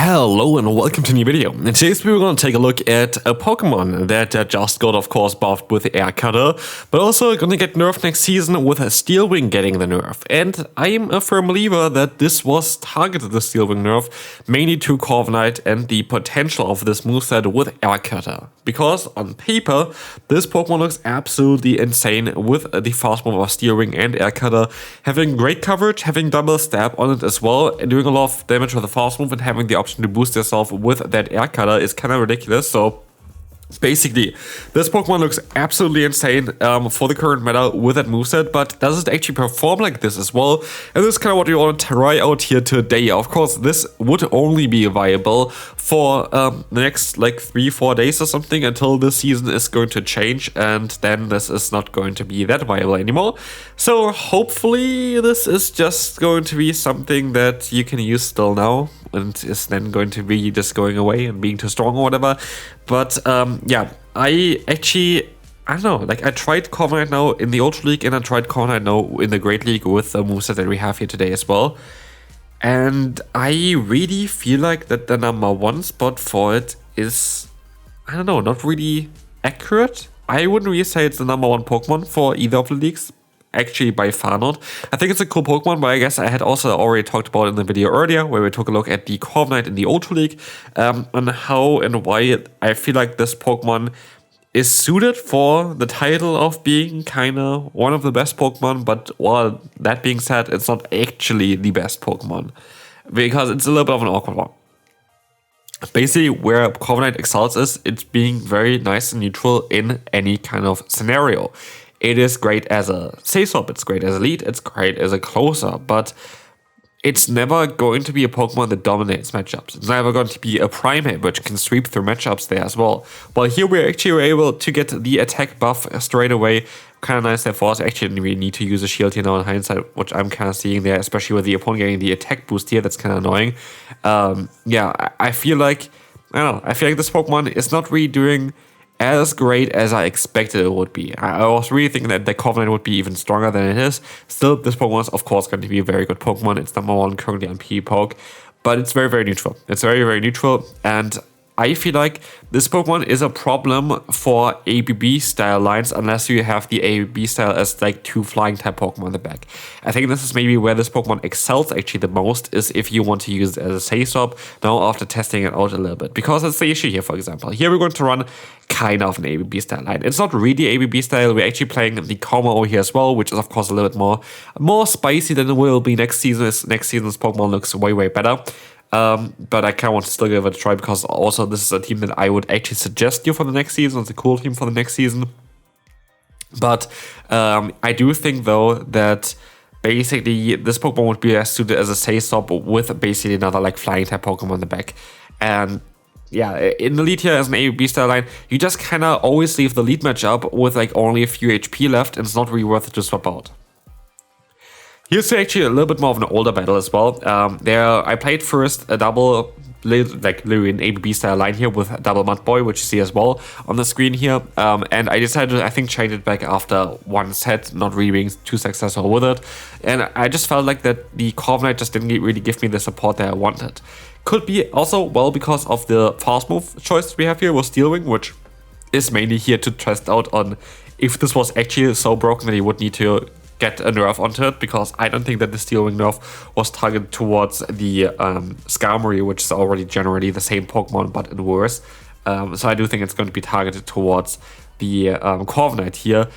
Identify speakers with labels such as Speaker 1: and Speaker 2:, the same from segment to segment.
Speaker 1: Hello and welcome to a new video. In today's video we're going to take a look at a Pokemon that just got of course buffed with Air Cutter, but also going to get nerfed next season with a Steel Wing getting the nerf. And I am a firm believer that this was targeted, the Steel Wing nerf, mainly to Corviknight and the potential of this moveset with Air Cutter. Because on paper, this Pokemon looks absolutely insane with the fast move of Steel Wing and Air Cutter, having great coverage, having double stab on it as well, and doing a lot of damage with the fast move and having the option to boost yourself with that Air Cutter is kind of ridiculous. So basically, this Pokemon looks absolutely insane for the current meta with that moveset, but does it actually perform like this as well? And this is kind of what we want to try out here today. Of course, this would only be viable for the next like 3-4 days or something until this season is going to change, and then this is not going to be that viable anymore. So hopefully this is just going to be something that you can use still now and is then going to be just going away and being too strong or whatever. But yeah, I don't know, like I tried Corviknight now in the Ultra League and I tried Corviknight now in the Great League with the moveset that we have here today as well. And I really feel like that the number one spot for it is, I don't know, not really accurate. I wouldn't really say it's the number one Pokemon for either of the leagues. Actually, by far not. I think it's a cool Pokemon, but I guess I had also already talked about it in the video earlier, where we took a look at the Corviknight in the Ultra League, and how and why I feel like this Pokemon is suited for the title of being kind of one of the best Pokemon, but while that being said, it's not actually the best Pokemon, because it's a little bit of an awkward one. Basically, where Corviknight excels is it's being very nice and neutral in any kind of scenario. It is great as a Say-Swap, it's great as a lead, it's great as a closer, but it's never going to be a Pokemon that dominates matchups. It's never going to be a Primate, which can sweep through matchups there as well. But here we actually were able to get the attack buff straight away. Kind of nice there for us. Actually, didn't really need to use a shield here now in hindsight, which I'm kind of seeing there, especially with the opponent getting the attack boost here. That's kind of annoying. Yeah, I feel like, I don't know, I feel like this Pokemon is not really doing as great as I expected it would be. I was really thinking that the Corviknight would be even stronger than it is. Still, this Pokemon is of course going to be a very good Pokemon. It's number one currently on PvPoke, but it's very, very neutral. It's very, very neutral, and I feel like this Pokemon is a problem for ABB style lines unless you have the ABB style as like two flying type Pokemon in the back. I think this is maybe where this Pokemon excels actually the most, is if you want to use it as a Say-Swap now after testing it out a little bit. Because that's the issue here, for example. Here we're going to run kind of an ABB style line. It's not really ABB style, we're actually playing the kommo-o here as well, which is of course a little bit more spicy than it will be next season. Next season's Pokemon looks way, way better. But I kind of want to still give it a try, because also this is a team that I would actually suggest you for the next season. It's a cool team for the next season. But I do think though that basically this Pokemon would be as suited as a Say-Swap with basically another like flying type Pokemon in the back. And yeah, in the lead here as an ABB style line, you just kind of always leave the lead matchup with like only a few HP left, and it's not really worth it to swap out. Here's actually a little bit more of an older battle as well. There, I played first a double, like literally an ABB style line here with double Mud Boy, which you see as well on the screen here. And I decided to, I think, change it back after one set, not really being too successful with it. And I just felt like that the Corviknight just didn't really give me the support that I wanted. Could be also, well, because of the fast move choice we have here with Steel Wing, which is mainly here to test out on if this was actually so broken that you would need to get a nerf onto it, because I don't think that the Steel Wing nerf was targeted towards the Skarmory, which is already generally the same Pokemon but in worse. So I do think it's going to be targeted towards the Corviknight here.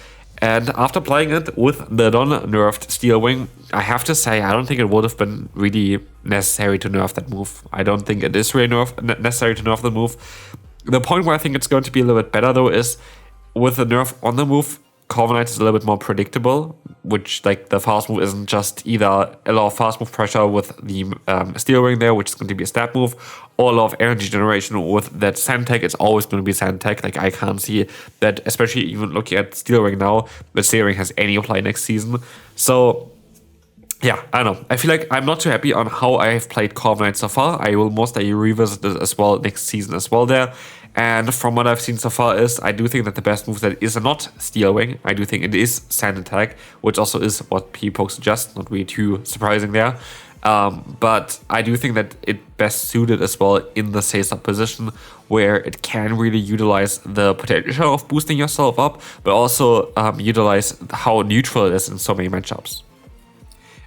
Speaker 1: And after playing it with the non-nerfed Steel Wing, I have to say I don't think it would have been really necessary to nerf that move. I don't think it is really necessary to nerf the move. The point where I think it's going to be a little bit better though is with the nerf on the move, Corviknight is a little bit more predictable, which like the fast move isn't just either a lot of fast move pressure with the Steel Wing there, which is going to be a stab move, or a lot of energy generation with that Sand Tech. It's always going to be Sand Tech. Like I can't see that, especially even looking at Steel Wing now, the Steel Wing has any apply next season. So yeah, I don't know. I feel like I'm not too happy on how I have played Corviknight so far. I will most likely revisit it as well next season as well there. And from what I've seen so far is, I do think that the best moveset is not Steel Wing. I do think it is Sand Attack, which also is what PvPoke suggests, not really too surprising there. But I do think that it best suited as well in the Caesar position, where it can really utilize the potential of boosting yourself up, but also utilize how neutral it is in so many matchups.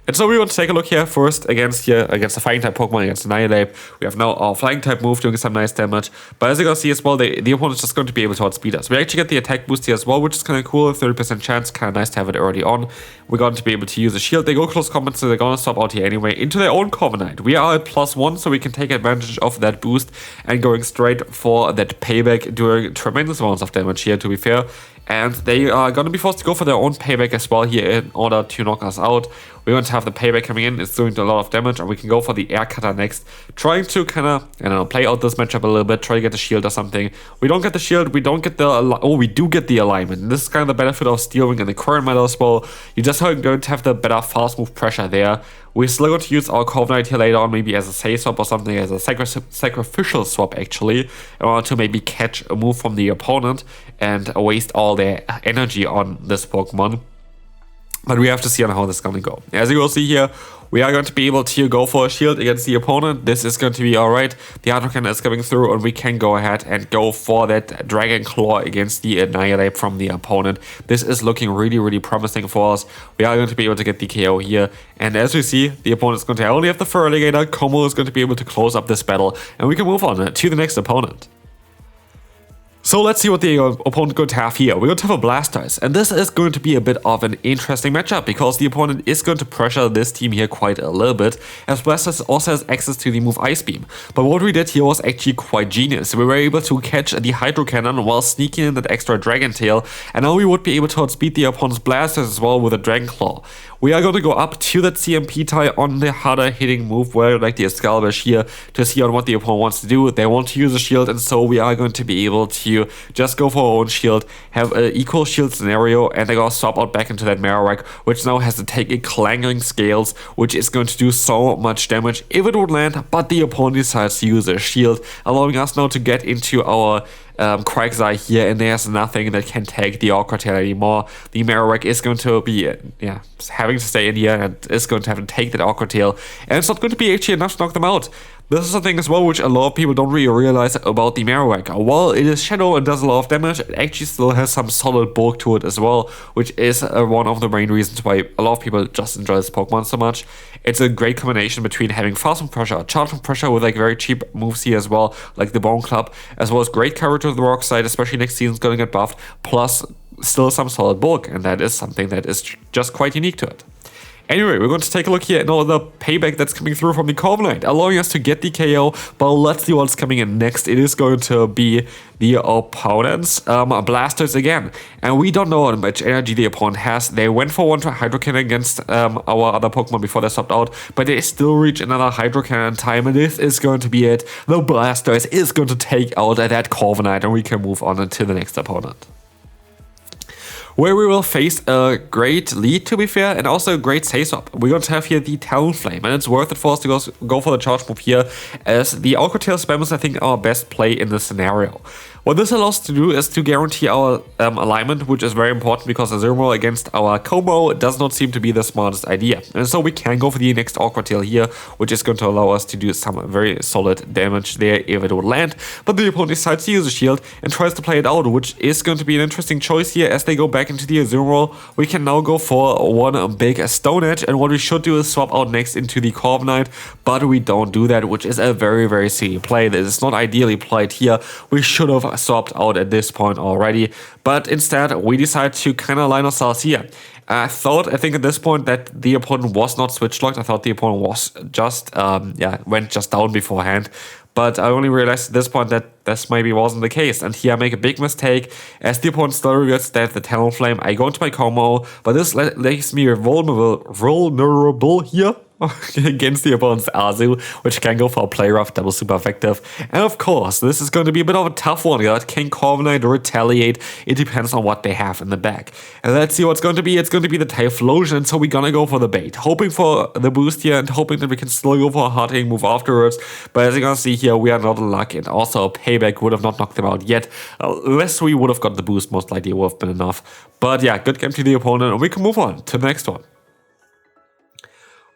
Speaker 1: And so we want to take a look here first against the Flying type Pokemon, against Annihilate. We have now our Flying type move doing some nice damage. But as you can see as well, the opponent is just going to be able to outspeed us. We actually get the attack boost here as well, which is kind of cool. 30% chance, kind of nice to have it early on. We're going to be able to use a shield. They go close combat, so they're going to swap out here anyway into their own Corviknight. We are at +1, so we can take advantage of that boost and going straight for that payback, doing tremendous amounts of damage here, to be fair. And they are going to be forced to go for their own payback as well here in order to knock us out. We're going to have the payback coming in. It's doing a lot of damage, and we can go for the air cutter next. Trying to kind of, I don't know, play out this matchup a little bit, try to get the shield or something. We don't get the shield, we don't get the, oh, we do get the alignment. And this is kind of the benefit of Steel Wing in the current meta as well. You just are going to have the better fast move pressure there. We're still going to use our Corviknight here later on, maybe as a save swap or something, as a sacrificial swap actually, in order to maybe catch a move from the opponent and waste all their energy on this Pokemon. But we have to see on how this is going to go. As you will see here, we are going to be able to go for a shield against the opponent. This is going to be alright. The Hydro Cannon is coming through, and we can go ahead and go for that Dragon Claw against the Annihilate from the opponent. This is looking really, really promising for us. We are going to be able to get the KO here. And as we see, the opponent is going to only have the Fur Alligator. Kommo is going to be able to close up this battle, and we can move on to the next opponent. So let's see what the opponent is going to have here. We're going to have a Blastoise, and this is going to be a bit of an interesting matchup because the opponent is going to pressure this team here quite a little bit, as Blastoise also has access to the move Ice Beam. But what we did here was actually quite genius. We were able to catch the Hydro Cannon while sneaking in that extra Dragon Tail, and now we would be able to outspeed the opponent's Blastoise as well with a Dragon Claw. We are going to go up to that CMP tie on the harder hitting move, where like the Escalabash here, to see on what the opponent wants to do. They want to use a shield, and so we are going to be able to just go for our own shield, have an equal shield scenario, and they're going to swap out back into that Marowak, which now has to take a clanging scales, which is going to do so much damage if it would land, but the opponent decides to use a shield, allowing us now to get into our Quagsire here, and there's nothing that can take the Aqua Tail anymore. The Marowak is going to be having to stay in here and is going to have to take that Aqua Tail, and it's not going to be actually enough to knock them out. This is something as well which a lot of people don't really realize about the Marowak. While it is Shadow and does a lot of damage, it actually still has some solid bulk to it as well, which is one of the main reasons why a lot of people just enjoy this Pokemon so much. It's a great combination between having fast move pressure, charge move pressure with like very cheap moves here as well, like the Bone Club, as well as great coverage with the Rock Side, especially next season's going to get buffed, plus still some solid bulk, and that is something that is just quite unique to it. Anyway, we're going to take a look here at all the payback that's coming through from the Corviknight, allowing us to get the KO, but let's see what's coming in next. It is going to be the opponent's Blastoise again, and we don't know how much energy the opponent has. They went for one Hydro Cannon against our other Pokemon before they stopped out, but they still reach another Hydro Cannon time, and this is going to be it. The Blastoise is going to take out that Corviknight, and we can move on to the next opponent, where we will face a great lead, to be fair, and also a great save swap. We're going to have here the Talonflame, and it's worth it for us to go for the charge move here, as the Aqua Tail spam is, I think, our best play in this scenario. What this allows us to do is to guarantee our alignment, which is very important because a Zero against our kommo does not seem to be the smartest idea. And so we can go for the next Aqua Tail here, which is going to allow us to do some very solid damage there if it would land. But the opponent decides to use a shield and tries to play it out, which is going to be an interesting choice here as they go back into the Zero. We can now go for one big Stone Edge, and what we should do is swap out next into the Corviknight, but we don't do that, which is a very, very silly play. This is not ideally played here. We should have swapped out at this point already, but instead we decide to kind of line ourselves here. I think at this point that the opponent was not switch locked. I thought the opponent was just went just down beforehand, but I only realized at this point that this maybe wasn't the case, and here I make a big mistake as the opponent still reveals that the Talonflame. I go into my kommo, but this makes me vulnerable here against the opponent's Azu, which can go for a play rough, double super effective. And of course, this is going to be a bit of a tough one. Can Corviknight retaliate? It depends on what they have in the back. And let's see what's going to be. It's going to be the Typhlosion, so we're going to go for the bait, hoping for the boost here and hoping that we can still go for a hard hitting move afterwards. But as you can see here, we are not in luck, and also a payback would have not knocked them out yet. Unless we would have got the boost, most likely it would have been enough. But yeah, good game to the opponent, and we can move on to the next one.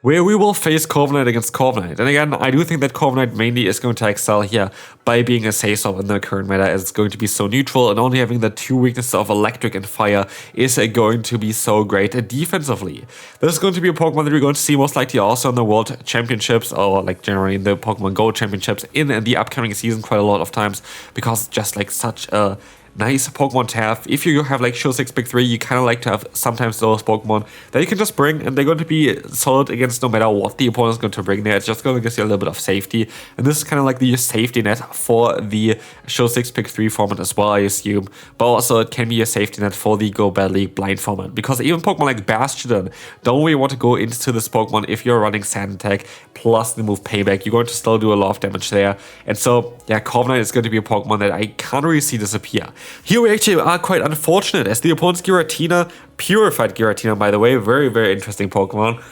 Speaker 1: where we will face Corviknight against Corviknight. And again, I do think that Corviknight mainly is going to excel here by being a safe-swap in the current meta, as it's going to be so neutral, and only having the two weaknesses of electric and fire is going to be so great defensively. This is going to be a Pokemon that we're going to see most likely also in the World Championships, or like generally in the Pokemon GO Championships in the upcoming season quite a lot of times, because just like such a nice Pokemon to have. If you have like Show 6 Pick 3, you kind of like to have sometimes those Pokemon that you can just bring, and they're going to be solid against no matter what the opponent is going to bring there. It's just going to give you a little bit of safety, and this is kind of like the safety net for the Show 6 Pick 3 format as well, I assume. But also it can be a safety net for the GO Battle League blind format, because even Pokemon like Bastion don't really want to go into this Pokemon if you're running Sand Attack plus the move Payback. You're going to still do a lot of damage there, and so yeah, Corviknight is going to be a Pokemon that I can't really see disappear. Here we actually are quite unfortunate, as the opponent's Giratina, Purified Giratina by the way, very, very interesting Pokemon,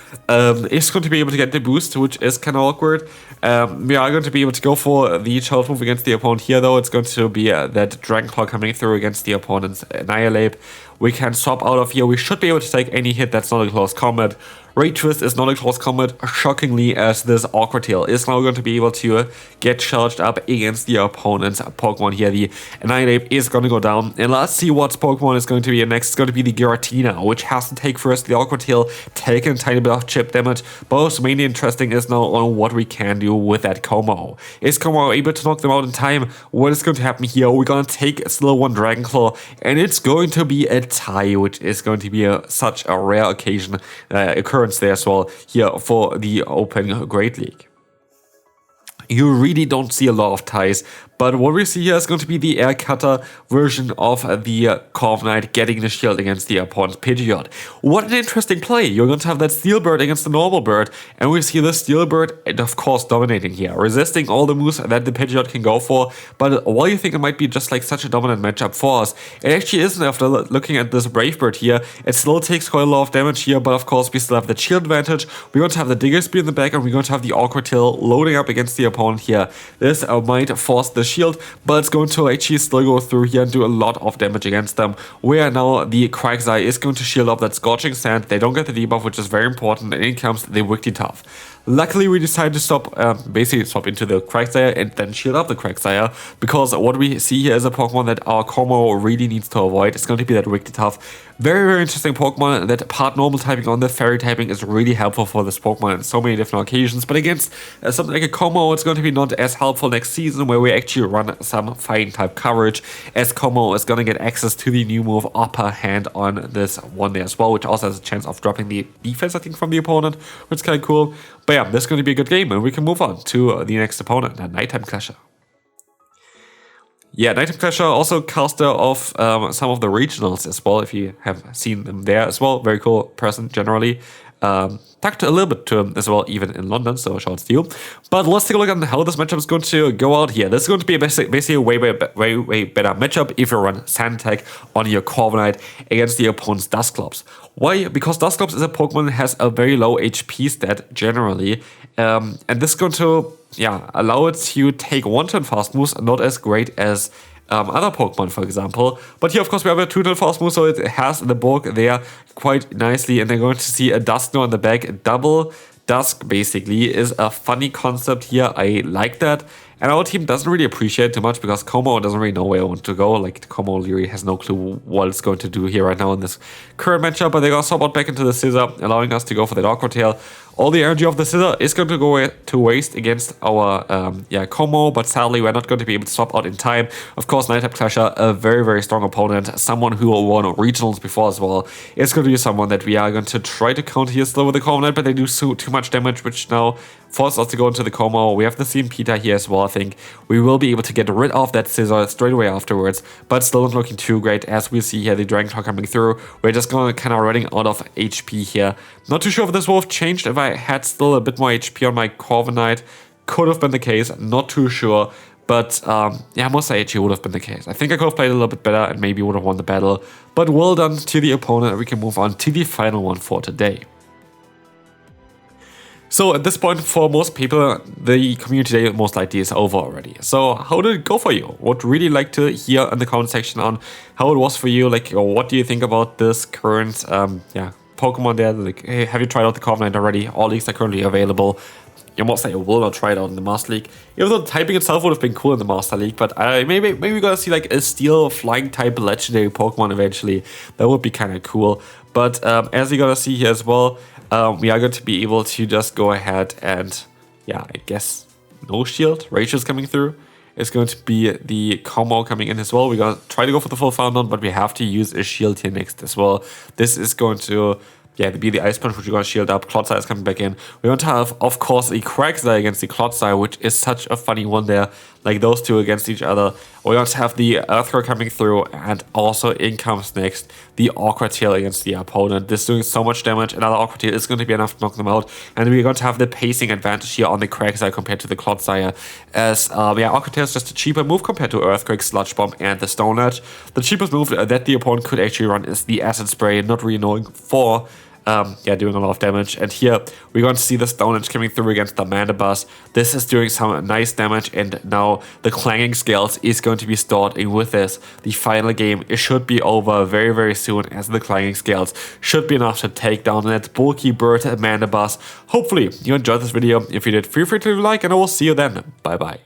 Speaker 1: is going to be able to get the boost, which is kind of awkward. We are going to be able to go for the child move against the opponent here, though. It's going to be that Dragon Claw coming through against the opponent's Annihilate. We can swap out of here. We should be able to take any hit that's not a close combat. Ray Twist is not a close combat, shockingly, as this Awkward Tail is now going to be able to get charged up against the opponent's Pokemon here. The Annihilate is going to go down, and let's see what Pokemon is going to be next. It's going to be the Giratina, which has to take first the Awkward Tail, taking a tiny bit of chip damage. But what's mainly interesting is now on what we can do with that kommo-o. Is kommo-o able to knock them out in time? What is going to happen here? We're going to take still one Dragon Claw, and it's going to be a tie, which is going to be such a rare occasion occurrence there as well here for the Open Great League. You really don't see a lot of ties, but what we see here is going to be the Air Cutter version of the Corviknight getting the shield against the opponent's Pidgeot. What an interesting play. You're going to have that Steel Bird against the normal bird, and we see the Steel Bird, and of course, dominating here, resisting all the moves that the Pidgeot can go for. But while you think it might be just like such a dominant matchup for us, it actually isn't. After looking at this Brave Bird here, it still takes quite a lot of damage here, but of course, we still have the shield advantage. We're going to have the Digger Spear in the back, and we're going to have the Awkward Tail loading up against the opponent here. This might force the shield, but it's going to actually still go through here and do a lot of damage against them, where now the Quagsire is going to shield up that Scorching Sand. They don't get the debuff, which is very important, and in comes the Wigglytuff. Luckily, we decided to stop, basically swap into the Quagsire and then shield up the Quagsire, because what we see here is a Pokemon that our kommo-o really needs to avoid. It's going to be that Wigglytuff. Very, very interesting Pokemon. That part normal typing on the fairy typing is really helpful for this Pokemon in so many different occasions, but against something like a kommo-o, it's going to be not as helpful next season, where we actually run some fighting type coverage, as kommo-o is going to get access to the new move Upper Hand on this one there as well, which also has a chance of dropping the defense, I think, from the opponent, which is kind of cool. But yeah, this is going to be a good game, and we can move on to the next opponent, a Nighttime Clasher. Yeah, Nighttime Clasher, also caster of some of the regionals as well, if you have seen them there as well. Very cool person, generally. Talked a little bit to him as well, even in London, so shout out to you. But let's take a look at how this matchup is going to go out here. This is going to be basically a way better matchup if you run Sand Attack on your Corviknight against the opponent's Dusclops. Why? Because Dusclops is a Pokemon that has a very low HP stat generally, and this is going to allow it to take one-turn fast moves, not as great as other Pokemon, for example. But here, of course, we have a 2-turn fast move, so it has the bulk there quite nicely, and they're going to see a Duskno on the back. Double Dusk, basically, is a funny concept here. I like that. And our team doesn't really appreciate it too much, because kommo-o doesn't really know where I want to go. Like, kommo-o really has no clue what it's going to do here right now in this current matchup. But they're going to swap out back into the Scissor, allowing us to go for the Awkward Tail. All the energy of the Scissor is going to go to waste against our kommo-o, but sadly we're not going to be able to swap out in time. Of course, Nighttime Clasher, a very, very strong opponent, someone who won regionals before as well. It's going to be someone that we are going to try to counter here still with the Corviknight, but they do too much damage, which now forces us to go into the kommo-o. We have the same Pitta here as well, I think. We will be able to get rid of that Scissor straight away afterwards, but still not looking too great. As we see here, the Dragon Claw coming through. We're just going to kind of running out of HP here. Not too sure if this would have changed if I had still a bit more HP on my Corviknight. Could have been the case, not too sure. But yeah, most actually would have been the case. I think I could have played a little bit better and maybe would have won the battle. But well done to the opponent. We can move on to the final one for today. So at this point, for most people, the community day most likely is over already. So how did it go for you? Would really like to hear in the comment section on how it was for you. Like, what do you think about this current Pokemon there. Like, hey, have you tried out the Corviknight already? All leagues are currently available. You most likely will not try it out in the Master League. Even though the typing itself would have been cool in the Master League, but maybe we're gonna see like a Steel Flying type legendary Pokemon eventually. That would be kind of cool. But as you're gonna see here as well, we are going to be able to just go ahead and, yeah, I guess no shield. Rachel's coming through. It's going to be the kommo coming in as well. We're gonna try to go for the full Foundon, but we have to use a shield here next as well. This is going to, yeah, be the Ice Punch, which we're going to shield up. Clodsire is coming back in. We're going to have, of course, the Quagsire against the Clodsire, which is such a funny one there. Like those two against each other. We're going to have the Earthquake coming through, and also in comes next the Awkward Tail against the opponent. This is doing so much damage. Another Awkward Tail is going to be enough to knock them out. And we're going to have the pacing advantage here on the Quagsire compared to the Clodsire. As, yeah, Awkward Tail is just a cheaper move compared to Earthquake, Sludge Bomb, and the Stone Edge. The cheapest move that the opponent could actually run is the Acid Spray, not really knowing for yeah, doing a lot of damage. And here we're going to see the Stone Edge coming through against the Mandibuzz. This is doing some nice damage, and now the Clanging Scales is going to be stored in with this. The final game, it should be over very, very soon, as the Clanging Scales should be enough to take down that bulky bird Mandibuzz. Hopefully you enjoyed this video. If you did, feel free to leave a like, and I will see you then. Bye bye.